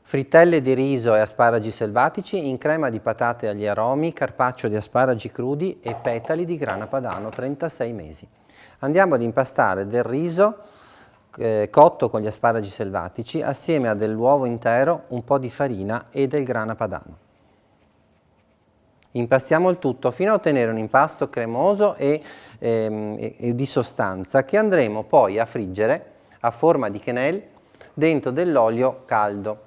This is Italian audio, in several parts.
Frittelle di riso e asparagi selvatici in crema di patate agli aromi, carpaccio di asparagi crudi e petali di grana padano 36 mesi. Andiamo ad impastare del riso cotto con gli asparagi selvatici assieme a dell'uovo intero, un po' di farina e del grana padano. Impastiamo il tutto fino a ottenere un impasto cremoso e di sostanza che andremo poi a friggere a forma di quenelle dentro dell'olio caldo.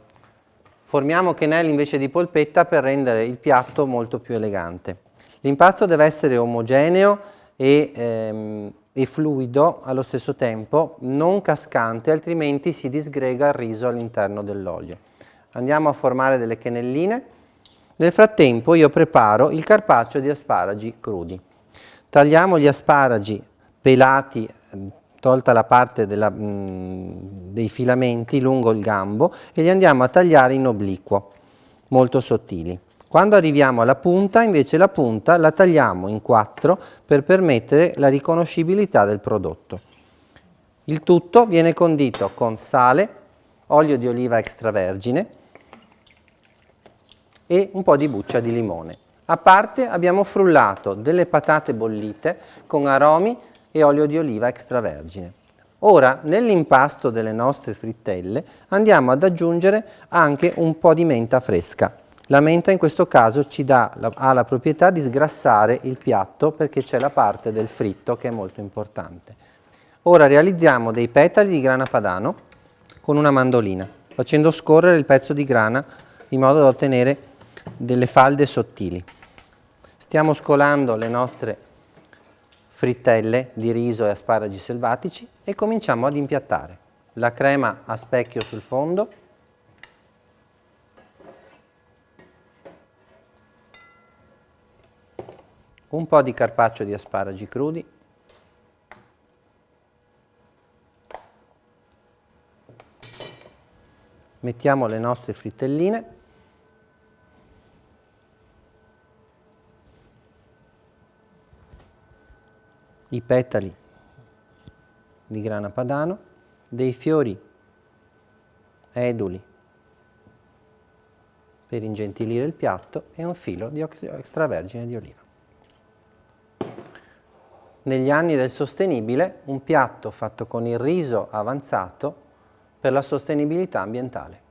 Formiamo quenelle invece di polpetta per rendere il piatto molto più elegante. L'impasto deve essere omogeneo e fluido allo stesso tempo, non cascante, altrimenti si disgrega il riso all'interno dell'olio. Andiamo a formare delle quenelline. Nel frattempo io preparo il carpaccio di asparagi crudi. Tagliamo gli asparagi pelati, tolta la parte dei filamenti lungo il gambo, e li andiamo a tagliare in obliquo, molto sottili. Quando arriviamo alla punta, invece la punta la tagliamo in 4 per permettere la riconoscibilità del prodotto. Il tutto viene condito con sale, olio di oliva extravergine e un po' di buccia di limone. A parte abbiamo frullato delle patate bollite con aromi e olio di oliva extravergine. Ora nell'impasto delle nostre frittelle andiamo ad aggiungere anche un po' di menta fresca. La menta in questo caso ha la proprietà di sgrassare il piatto perché c'è la parte del fritto che è molto importante. Ora realizziamo dei petali di grana padano con una mandolina, facendo scorrere il pezzo di grana in modo da ottenere delle falde sottili. Stiamo scolando le nostre frittelle di riso e asparagi selvatici e cominciamo ad impiattare. La crema a specchio sul fondo, un po' di carpaccio di asparagi crudi, mettiamo le nostre frittelline, i petali di grana padano, dei fiori eduli per ingentilire il piatto e un filo di olio extravergine di oliva. Negli anni del sostenibile, un piatto fatto con il riso avanzato per la sostenibilità ambientale.